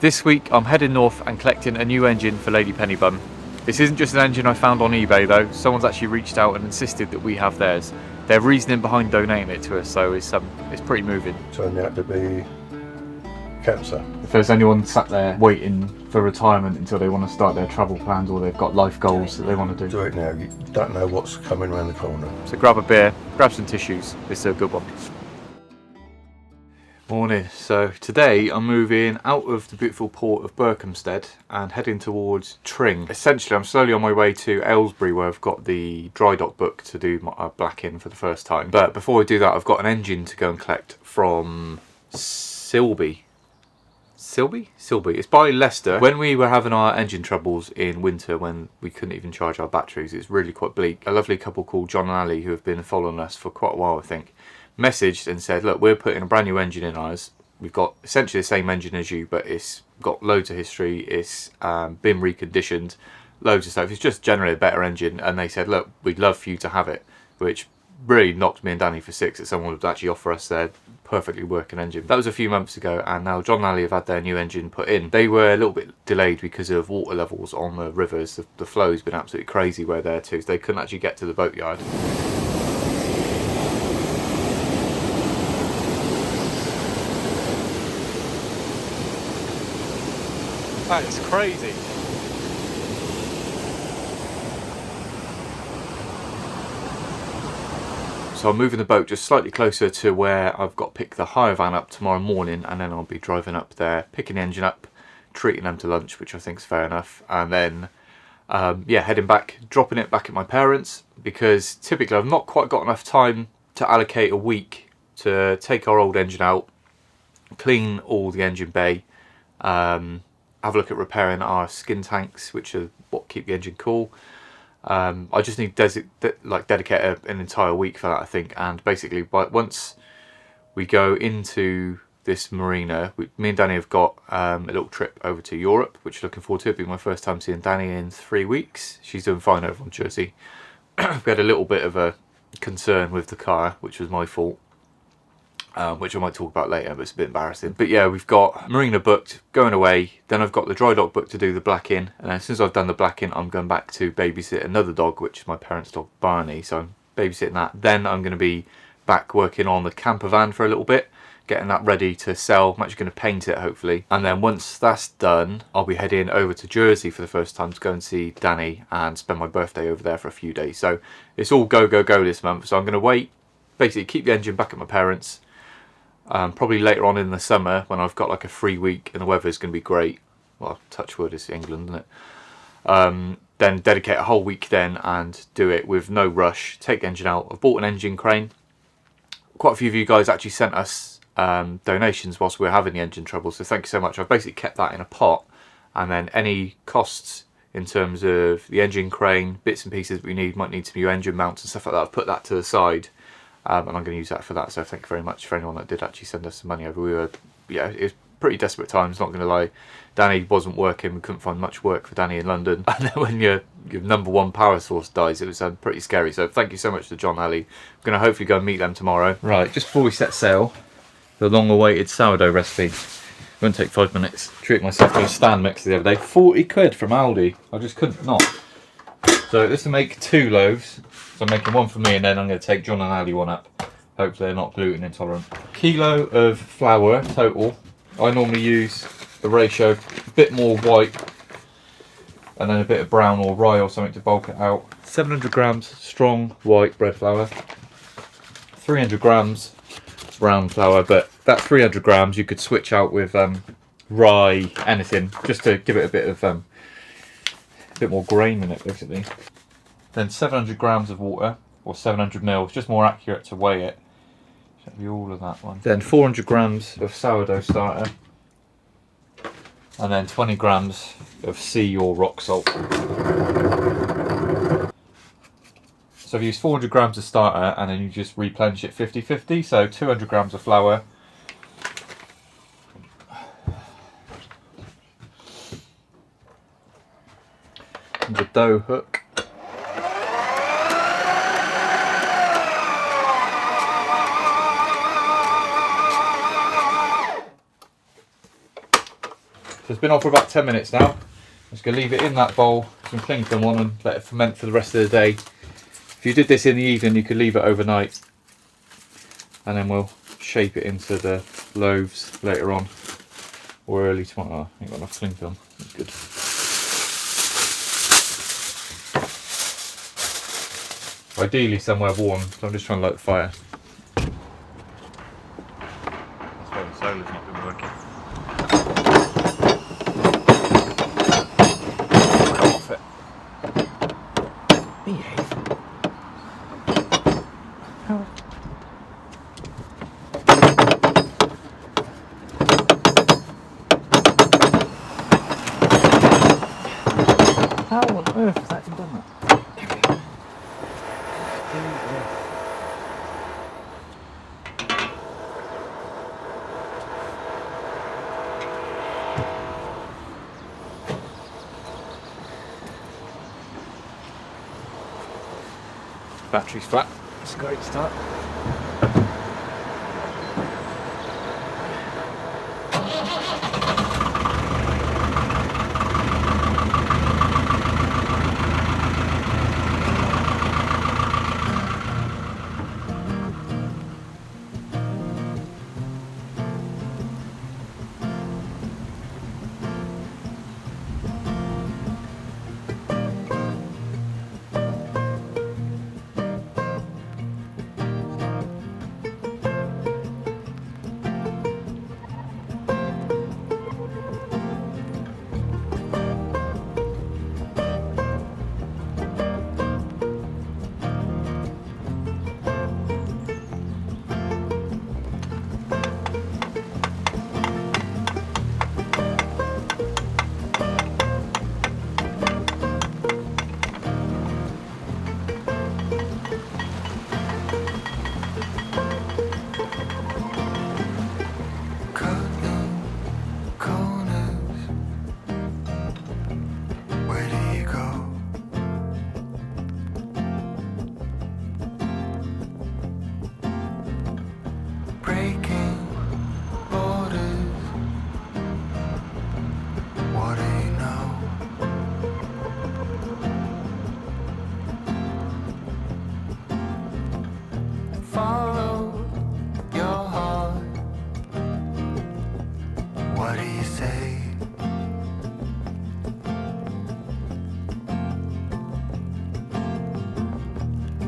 This week I'm heading north and collecting a new engine for Lady Pennybun. This isn't just an engine I found on eBay though, someone's actually reached out and insisted that we have theirs. Their reasoning behind donating it to us, so it's pretty moving. Turned out to be cancer. If there's anyone sat there waiting for retirement until they want to start their travel plans or they've got life goals that they want to do. Do it now, you don't know what's coming around the corner. So grab a beer, grab some tissues, this is a good one. Morning. So today I'm moving out of the beautiful port of Berkhamsted and heading towards Tring. Essentially I'm slowly on my way to Aylesbury where I've got the dry dock booked to do my black-in for the first time. But before I do that I've got an engine to go and collect from Silby. Silby. It's by Leicester. When we were having our engine troubles in winter when we couldn't even charge our batteries, it's really quite bleak. A lovely couple called John and Ali who have been following us for quite a while I think, messaged and said, look, we're putting a brand new engine in ours. We've got essentially the same engine as you, but it's got loads of history. It's been reconditioned, loads of stuff. It's just generally a better engine. And they said, look, we'd love for you to have it, which really knocked me and Danny for six that someone would actually offer us their perfectly working engine. That was a few months ago, and now John and Ali have had their new engine put in. They were a little bit delayed because of water levels on the rivers. The flow's been absolutely crazy where they're too, so they couldn't actually get to the boatyard. That is crazy. So I'm moving the boat just slightly closer to where I've got to pick the hire van up tomorrow morning, and then I'll be driving up there, picking the engine up, treating them to lunch, which I think is fair enough, and then heading back, dropping it back at my parents', because typically I've not quite got enough time to allocate a week to take our old engine out, clean all the engine bay, have a look at repairing our skin tanks, which are what keep the engine cool. I just need dedicate an entire week for that I think, and basically once we go into this marina, me and Danny have got a little trip over to Europe, which I'm looking forward to. It'll be my first time seeing Danny in 3 weeks. She's doing fine over on Jersey. We had a little bit of a concern with the car, which was my fault. Which I might talk about later, but it's a bit embarrassing. But yeah, we've got marina booked, going away, then I've got the dry dock booked to do the black-in, and as soon as I've done the black-in I'm going back to babysit another dog, which is my parents' dog Barney, so I'm babysitting that. Then I'm going to be back working on the camper van for a little bit, getting that ready to sell. I'm actually going to paint it hopefully, and then once that's done I'll be heading over to Jersey for the first time to go and see Danny and spend my birthday over there for a few days. So it's all go this month, so I'm going to wait, basically keep the engine back at my parents'. Probably later on in the summer when I've got like a free week and the weather's going to be great. Well, touch wood, it's England, isn't it? Then dedicate a whole week then and do it with no rush. Take the engine out. I've bought an engine crane. Quite a few of you guys actually sent us donations whilst we were having the engine trouble, so thank you so much. I've basically kept that in a pot, and then any costs in terms of the engine crane, bits and pieces that we need, might need some new engine mounts and stuff like that, I've put that to the side. And I'm going to use that for that, so thank you very much for anyone that did actually send us some money over. It was pretty desperate times, not going to lie. Danny wasn't working, we couldn't find much work for Danny in London, and then when your number one power source dies, it was pretty scary. So thank you so much to John and Ali. I'm going to hopefully go and meet them tomorrow. Right, just before we set sail, the long awaited sourdough recipe. It won't take 5 minutes. Treat myself to a stand mix the other day. 40 quid from Aldi. I just couldn't not. So this will make 2 loaves. So I'm making one for me, and then I'm going to take John and Ali one up. Hopefully they're not gluten intolerant. Kilo of flour total. I normally use the ratio, a bit more white and then a bit of brown or rye or something to bulk it out. 700 grams strong white bread flour. 300 grams brown flour, but that 300 grams you could switch out with rye, anything, just to give it a bit more grain in it basically. Then 700 grams of water, or 700 ml, it's just more accurate to weigh it. Should be all of that one. Then 400 grams of sourdough starter, and then 20 grams of sea or rock salt. So I've used 400 grams of starter, and then you just replenish it 50-50, so 200 grams of flour. And the dough hook. So it's been on for about 10 minutes now. I'm just going to leave it in that bowl, some cling film on, and let it ferment for the rest of the day. If you did this in the evening, you could leave it overnight, and then we'll shape it into the loaves later on or early tomorrow. Oh, I ain't got enough cling film. That's good. Ideally somewhere warm, so I'm just trying to light the fire. That's why the solar's not been working. Come off it. Behave. How? How on earth has that done that? Battery's flat. It's a great start.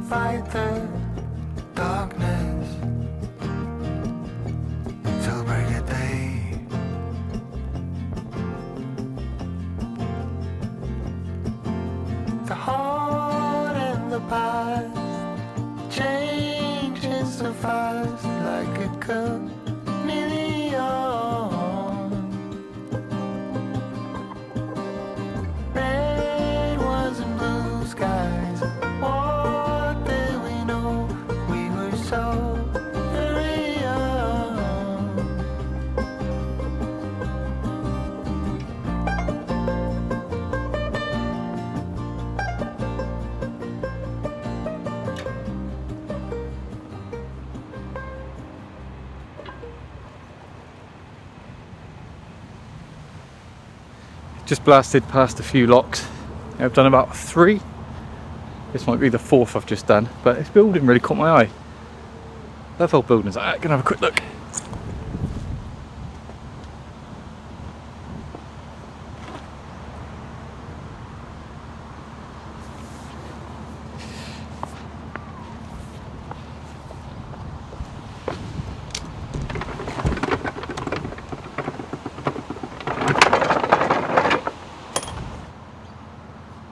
Fight the darkness till break of day. The heart and the past changes so fast, like a chameleon. Red ones and blue skies. What did we know? We were so very young. Just blasted past a few locks. I've done about 3. This might be the 4th I've just done, but this building really caught my eye. Love old buildings. I'm gonna have a quick look.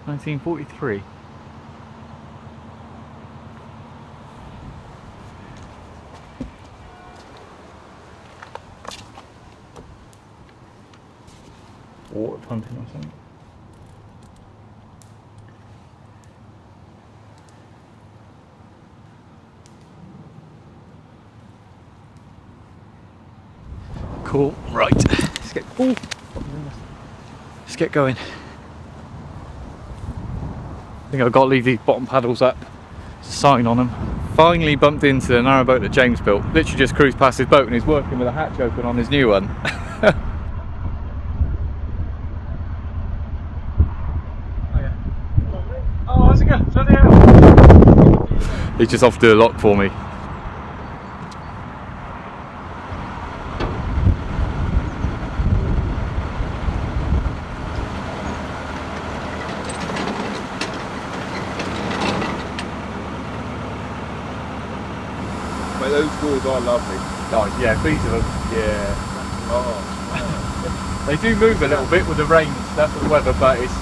(1943). Water pumping or something. Cool. Right. Let's get. Ooh. Let's get going. I think I've got to leave these bottom paddles up. There's a sign on them. Finally bumped into the narrow boat that James built. Literally just cruised past his boat and he's working with a hatch open on his new one. He's just off to do a lock for me. But those doors are lovely. Oh yeah, these are them. Yeah. Oh. They do move a little bit with the rain and stuff and the weather, but it's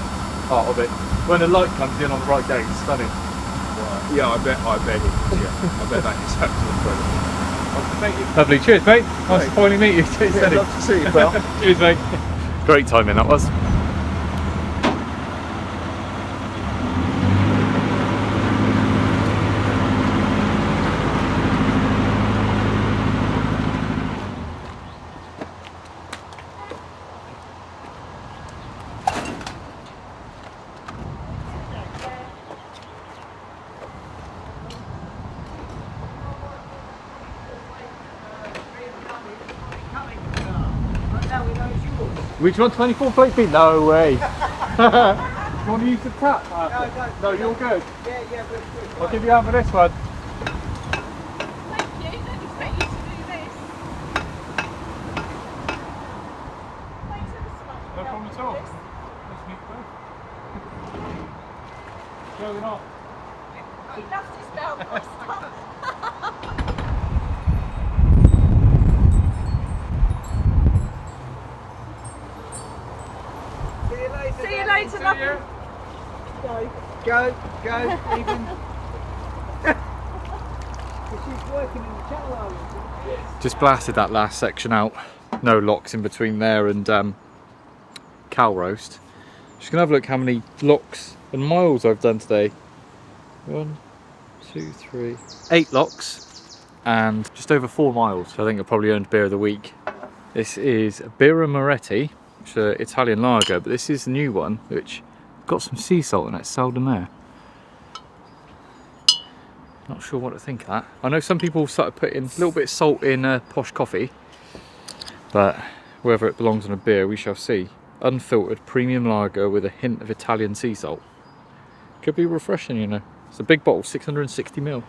part of it. When the light comes in on the right day, it's stunning. Right. Yeah, I bet it is. Yeah. I bet that is absolutely incredible. Lovely, cheers mate. Nice to finally meet you. Cheers, Yeah, Danny. love to see you, pal. Cheers mate. Great timing that was. Which one? 24 plate feet? No way. You want to use the tap? No, you're good. Yeah, we're good. I'll give you out for this one. Thank you. Didn't expect you to do this. Thanks ever so much. No problem at all. Nice to meet you both. Going off. He loves his belt buster. See you later, love. Go, even. She's working in the Channel Islands. Just blasted that last section out. No locks in between there and cow roast. Just gonna have a look how many locks and miles I've done today. 1, 2, 3, 8 locks and just over 4 miles. So I think I probably earned beer of the week. This is Birra Moretti, which is an Italian lager, but this is the new one, which got some sea salt in it, sal de mer. Not sure what to think of that. I know some people started putting a little bit of salt in posh coffee, but whether it belongs in a beer, we shall see. Unfiltered premium lager with a hint of Italian sea salt. Could be refreshing, you know. It's a big bottle, 660ml.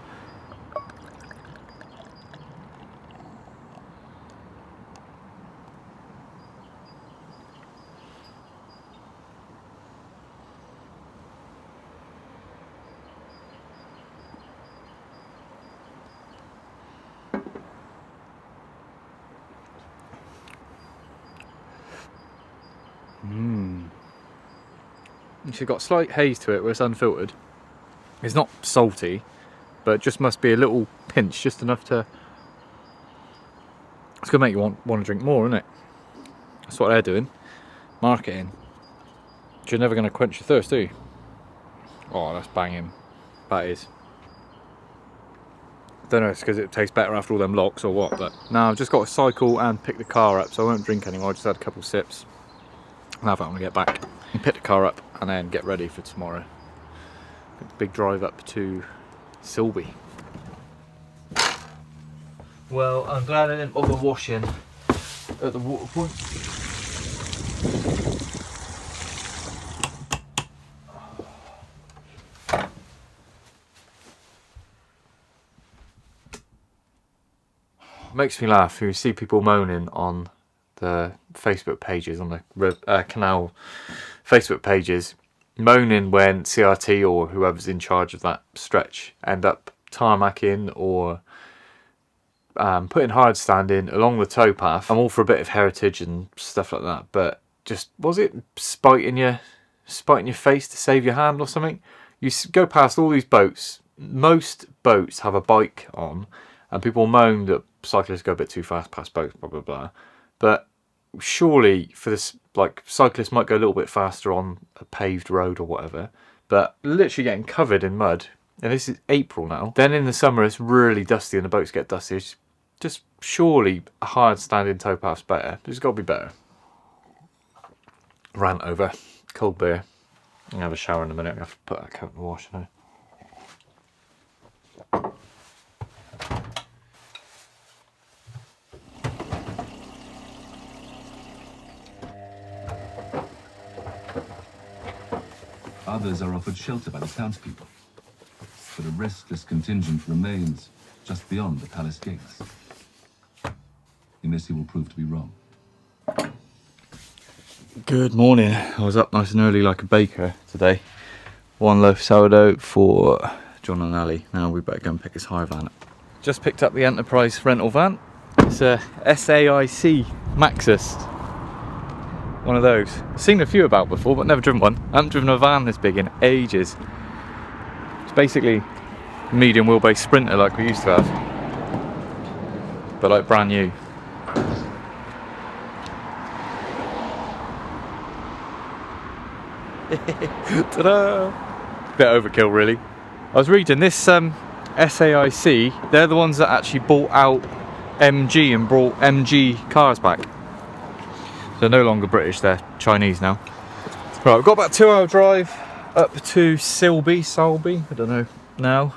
It's got slight haze to it where it's unfiltered. It's not salty, but it just must be a little pinch, just enough to... It's going to make you want to drink more, isn't it? That's what they're doing. Marketing. But you're never going to quench your thirst, are you? Oh, that's banging. That is. Don't know if it's because it tastes better after all them locks or what, but... Now I've just got to cycle and pick the car up, so I won't drink anymore. I just had a couple sips. I'll have that when I get back. And pick the car up and then get ready for tomorrow. Big drive up to Silby. Well, I'm glad I didn't bother washing at the water point. Makes me laugh when you see people moaning on the Facebook pages, on the Canal Facebook pages, moaning when CRT or whoever's in charge of that stretch end up tarmacking or putting hard standing along the towpath. I'm all for a bit of heritage and stuff like that, but just, was it spiting your face to save your hand or something? You go past all these boats, most boats have a bike on, and people moan that cyclists go a bit too fast past boats, blah blah blah, but surely for this, like, cyclists might go a little bit faster on a paved road or whatever, but literally getting covered in mud, and this is April now, then in the summer it's really dusty and the boats get dusty. It's just surely a hard standing towpath's better. It's got to be better. Rant over. Cold beer. I'm gonna have a shower in a minute. I have to put that coat in the wash now. Others are offered shelter by the townspeople. But a restless contingent remains just beyond the palace gates. In this he will prove to be wrong. Good morning. I was up nice and early like a baker today. 1 loaf sourdough for John and Ali. Now we better go and pick his hire van up. Just picked up the Enterprise rental van. It's a SAIC Maxus. One of those. Seen a few about before, but never driven one. I haven't driven a van this big in ages. It's basically a medium wheelbase Sprinter like we used to have, but like brand new. Ta-da! Bit overkill really. I was reading this SAIC, they're the ones that actually bought out MG and brought MG cars back. They're no longer British, they're Chinese now. Right, we've got about a 2-hour drive up to Selby, I don't know now.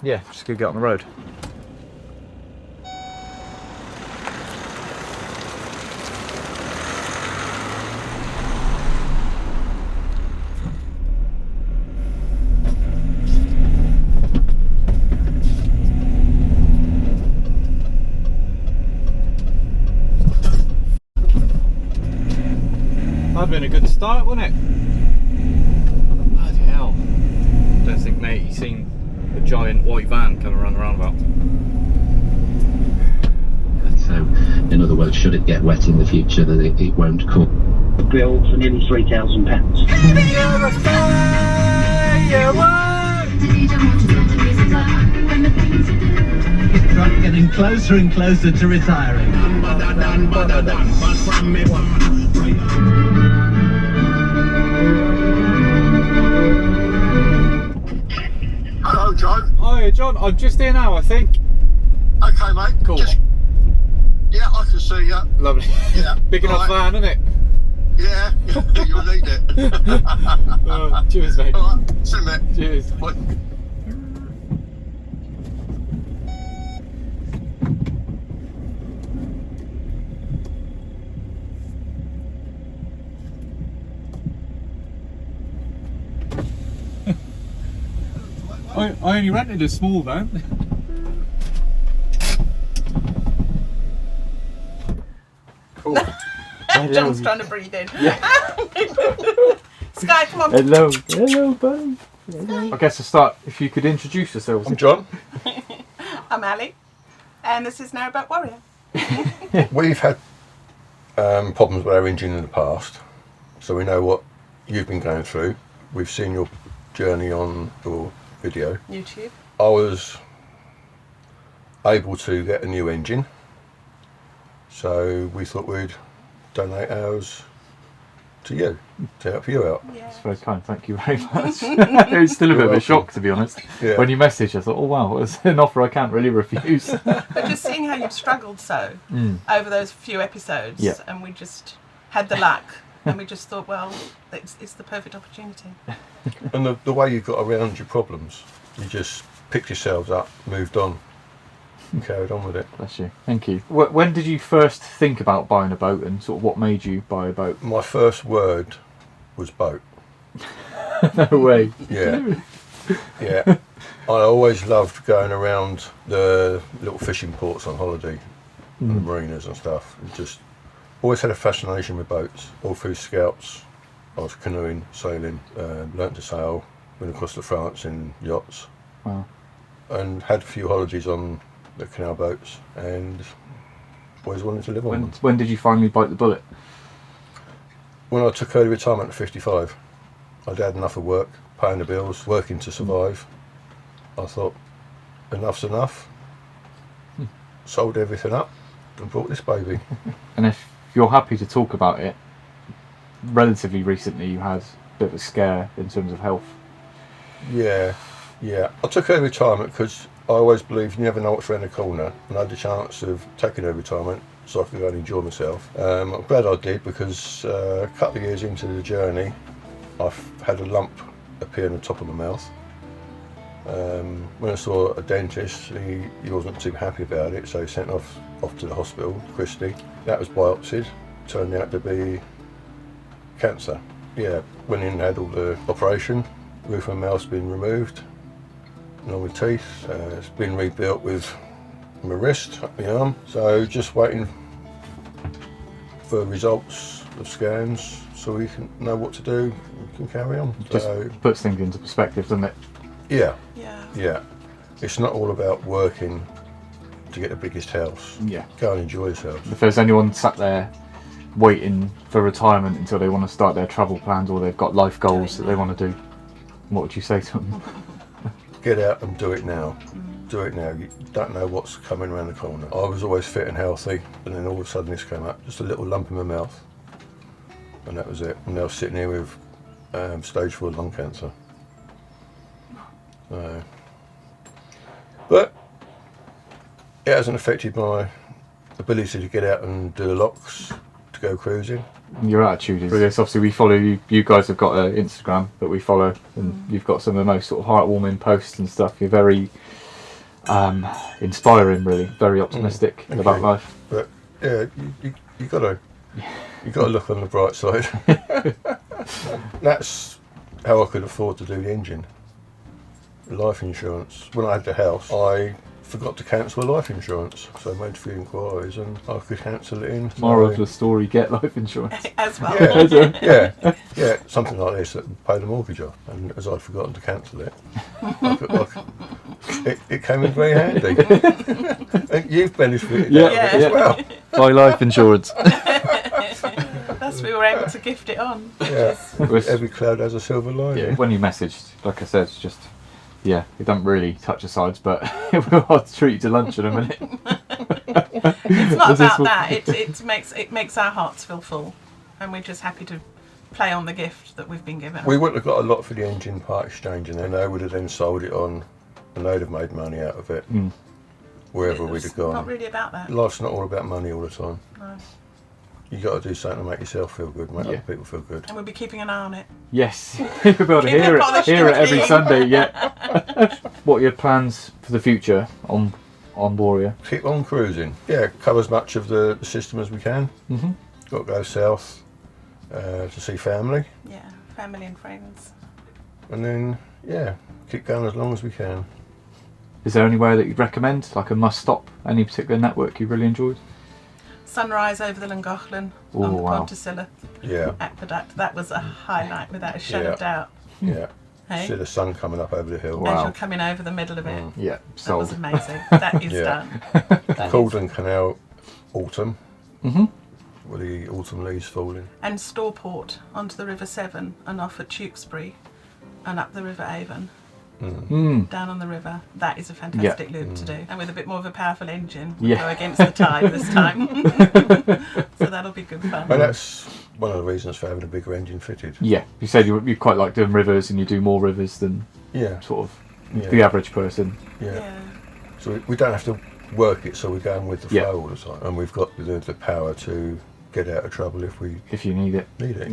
Yeah, just gonna get on the road. That'd been a good start, wouldn't it? Bloody hell. Don't think, mate, you've seen a giant white van coming around the roundabout. So, in other words, should it get wet in the future, that it won't cook. Bill for nearly £3,000. Truck getting closer and closer to retiring. Hello, Joe. Hiya, John. I'm just here now, I think. Okay, mate. Cool. Yeah, I can see you. Lovely. Yeah. Big enough van, isn't it? Yeah, you'll need it. Cheers, mate. All right, see you, mate. Cheers. Bye. I only rented a small van. Cool. John's trying to breathe in. Yeah. Sky, come on. Hello, buddy. I guess to start, if you could introduce yourselves. I'm John. I'm Ali, and this is Narrowboat Warrior. We've had problems with our engine in the past, so we know what you've been going through. We've seen your journey on your video. YouTube. I was able to get a new engine, so we thought we'd donate ours to you to help you out. Yeah. That's very kind, thank you very much. It's still a bit of a shock, to be honest. Yeah. When you messaged, I thought, oh wow, it's an offer I can't really refuse. But just seeing how you've struggled so over those few episodes, Yeah. and we just had the luck, and we just thought, well, it's the perfect opportunity. And the way you got around your problems, you just picked yourselves up, moved on, and carried on with it. Bless you. Thank you. When did you first think about buying a boat, and sort of what made you buy a boat? My first word was boat. No way. Yeah. Yeah. I always loved going around the little fishing ports on holiday, and the marinas and stuff. Just always had a fascination with boats. All through Scouts, I was canoeing, sailing, learnt to sail, went across to France in yachts. Wow. And had a few holidays on the Canal boats, and always wanted to live on them. When did you finally bite the bullet? When I took early retirement at 55, I'd had enough of work, paying the bills, working to survive. I thought, enough's enough. Sold everything up and bought this baby. And if you're happy to talk about it, relatively recently you had a bit of a scare in terms of health. Yeah. I took early retirement because I always believe you never know what's around the corner, and I had the chance of taking early retirement so I could go and enjoy myself. I'm glad I did, because a couple of years into the journey I've had a lump appear in the top of my mouth. When I saw a dentist, he wasn't too happy about it, so he sent off to the hospital, Christie. That was biopsied, turned out to be cancer. yeah, went in and had all the operation. Roof and mouth's been removed, along with teeth. It's been rebuilt with my wrist, up my arm. So just waiting for results of scans so we can know what to do and can carry on. Just puts things into perspective, doesn't it? Yeah, Yeah. yeah. It's not all about working to get the biggest house. Yeah. Go and enjoy yourself. If there's anyone sat there waiting for retirement until they want to start their travel plans or they've got life goals that they want to do, what would you say to them? Get out and do it now. Do it now. You don't know what's coming around the corner. I was always fit and healthy, and then all of a sudden this came up, just a little lump in my mouth, and that was it. And now sitting here with stage 4 lung cancer. But it hasn't affected my ability to get out and do the locks, to go cruising. Your attitude is brilliant. Obviously we follow you. You guys have got an Instagram that we follow, and you've got some of the most sort of heartwarming posts and stuff. You're very inspiring, really, very optimistic about life. But yeah, you gotta look on the bright side. That's how I could afford to do the engine. Life insurance. When I had the house, I forgot to cancel the life insurance, so I made a few inquiries and I could cancel it in. Moral of the story: get life insurance. As well. Yeah, something like this that would pay the mortgage off. And as I'd forgotten to cancel it, it came in very handy. And you've benefited out of it as well. Buy life insurance. Thus we were able to gift it on. Yeah, every cloud has a silver lining. Yeah, when you messaged, like I said, it's just, yeah, it doesn't really touch the sides, but we'll treat you to lunch in a minute. It's not about that. It makes our hearts feel full, and we're just happy to play on the gift that we've been given. We wouldn't have got a lot for the engine part exchange, and then they would have then sold it on, and they'd have made money out of it wherever we'd have gone. Not really about that. Life's not all about money all the time. No. You got to do something to make yourself feel good, make other people feel good. And we'll be keeping an eye on it. Yes, you'll be able to hear it every Sunday. Yeah. What are your plans for the future on Warrior? Keep on cruising. Yeah, cover as much of the system as we can. Got to go south to see family, Yeah, family and friends. and then keep going as long as we can. Is there anywhere that you'd recommend, like a must stop? Any particular network you really enjoyed? Sunrise over the Llangollen Oh, on the wow. Pontycilla Yeah, Aqueduct. That was a highlight without a shadow of doubt. yeah. Hey? See the sun coming up over the hill. Wow. As you're coming over the middle of it. Yeah, That was sold. amazing. That is Yeah. done. Caldon Canal, autumn. With the autumn leaves falling. And Storport onto the River Severn and off at Tewkesbury and up the River Avon. Down on the river. That is a fantastic loop to do. And with a bit more of a powerful engine, we'll go against the tide this time. So that'll be good fun. And that's one of the reasons for having a bigger engine fitted. Yeah, you said you quite like doing rivers, and you do more rivers than Yeah, sort of the average person. yeah. So we don't have to work it, so we're going with the flow all the time. And we've got the power to get out of trouble if we If you need it. need it.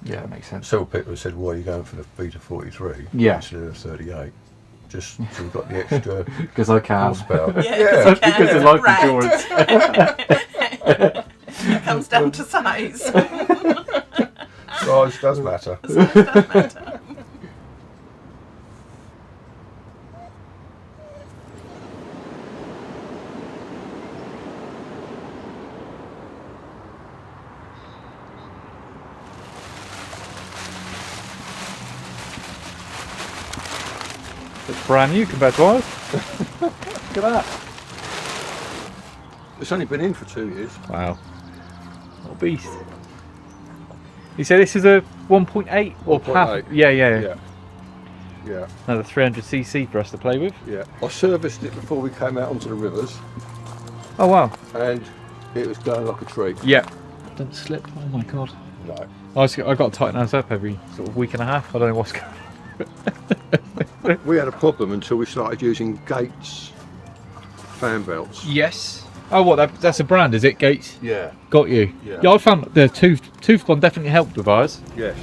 Yeah, that makes sense. Several people have said, why are you going for the Beta 43 Yeah. instead of 38? Just so we've got the extra Because I can. horsepower. Yeah, Because of life insurance. It comes down to size. Size does matter. Size does matter. It's brand new compared to ours. Look at that. It's only been in for 2 years. Wow. What a beast. You say this is a 1.8 or 1.8. half? Yeah. Yeah. Another 300cc for us to play with. Yeah. I serviced it before we came out onto the rivers, Oh wow. and it was going like a treat. Yeah. Don't slip. Oh my god. No. I got to tighten those up every sort of week and a half. I don't know what's going on. We had a problem until we started using Gates fan belts. Yes. Oh, what? That's a brand, is it? Gates. Yeah. Got you. Yeah. I found the tooth one definitely helped with ours. Yes.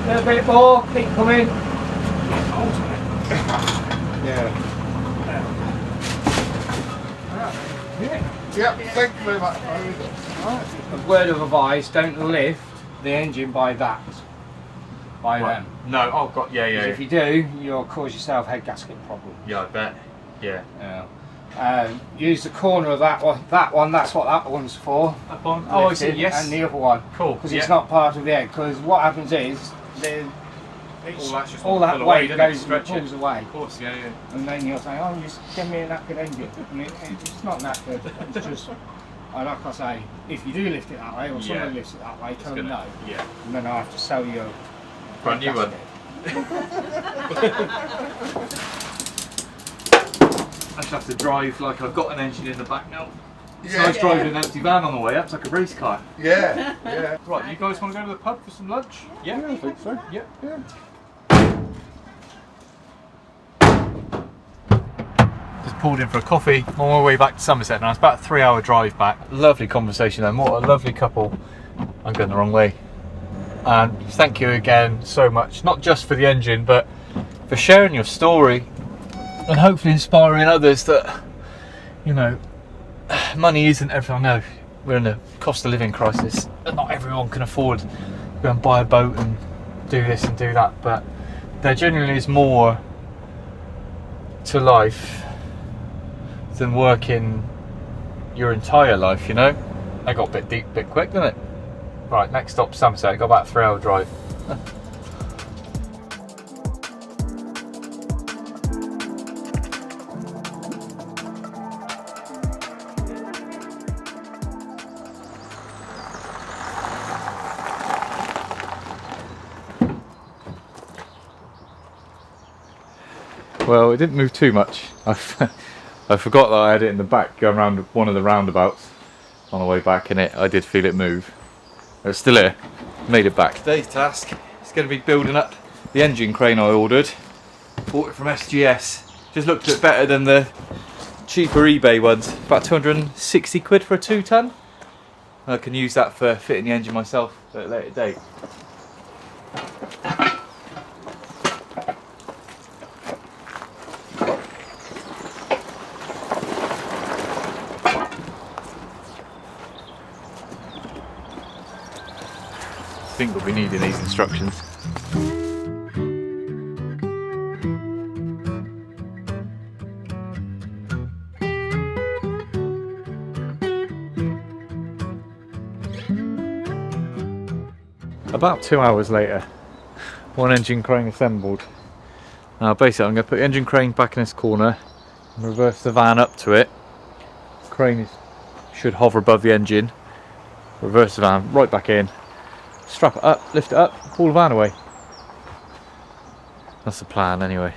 A little bit more, keep coming. Yeah. Yeah, thank you very much. A word of advice, don't lift the engine by that. By them. No, oh god, yeah, yeah. If you do, you'll cause yourself a head gasket problem. Yeah, I bet. Yeah. Use the corner of that one, that's what that one's for. That one? Oh, I see, Lifting, yes. And the other one. Cool. Because it's not part of the egg, because what happens is, all that weight goes and pulls away. Of course, yeah, yeah. And then you'll say, oh, just give me a knackered engine. And it's not knackered, it's just, like I say, if you do lift it that way, or somebody lifts it that way, tell them no. Yeah. And then I have to sell you a brand new one. I just have to drive like I've got an engine in the back now. So I was driving an empty van on the way up, it's like a race car. Yeah, yeah. Right, you guys want to go to the pub for some lunch? Yeah, I think so. Yeah. Yeah. Just pulled in for a coffee on my way back to Somerset now. It's about a 3-hour drive back. Lovely conversation then, what a lovely couple. I'm going the wrong way. And thank you again so much, not just for the engine, but for sharing your story and hopefully inspiring others that, you know, money isn't everything. I know we're in a cost of living crisis and not everyone can afford to go and buy a boat and do this and do that, but there genuinely is more to life than working your entire life, you know. I got a bit deep, a bit quick, didn't it? Right, next stop Somerset, got about a 3-hour drive. Well, it didn't move too much. I forgot that I had it in the back going around one of the roundabouts on the way back, and I did feel it move. It's still here. Made it back. Today's task is going to be building up the engine crane I ordered. Bought it from SGS. Just looked a bit better than the cheaper eBay ones. About 260 quid for a 2-ton. I can use that for fitting the engine myself at a later date. I think we'll be needing these instructions. About 2 hours later, one engine crane assembled. Now basically I'm going to put the engine crane back in this corner and reverse the van up to it. Crane should hover above the engine. Reverse the van right back in. Strap it up, lift it up, pull the van away. That's the plan anyway.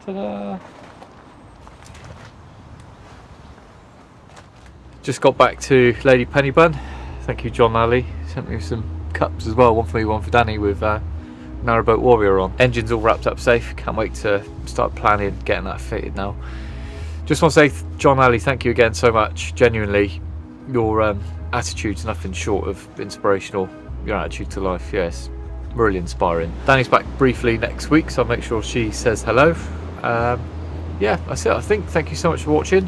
Ta-da! Just got back to Lady Pennybun. Thank you, John Alley. Sent me some cups as well, one for me, one for Danny, with Narrowboat Warrior on. Engine's all wrapped up safe. Can't wait to start planning getting that fitted now. Just want to say, John Alley, thank you again so much. Genuinely, your attitude's nothing short of inspirational. Your attitude to life, yes, really inspiring. Danny's back briefly next week, so I'll make sure she says hello. Yeah, that's it, I think. Thank you so much for watching.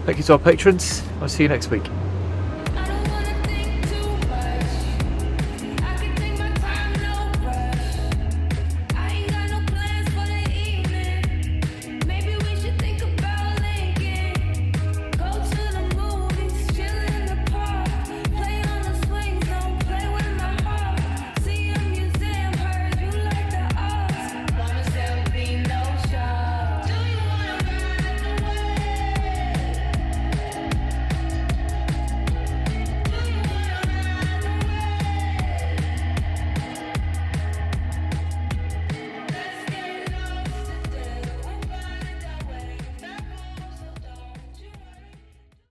Thank you to our patrons. I'll see you next week.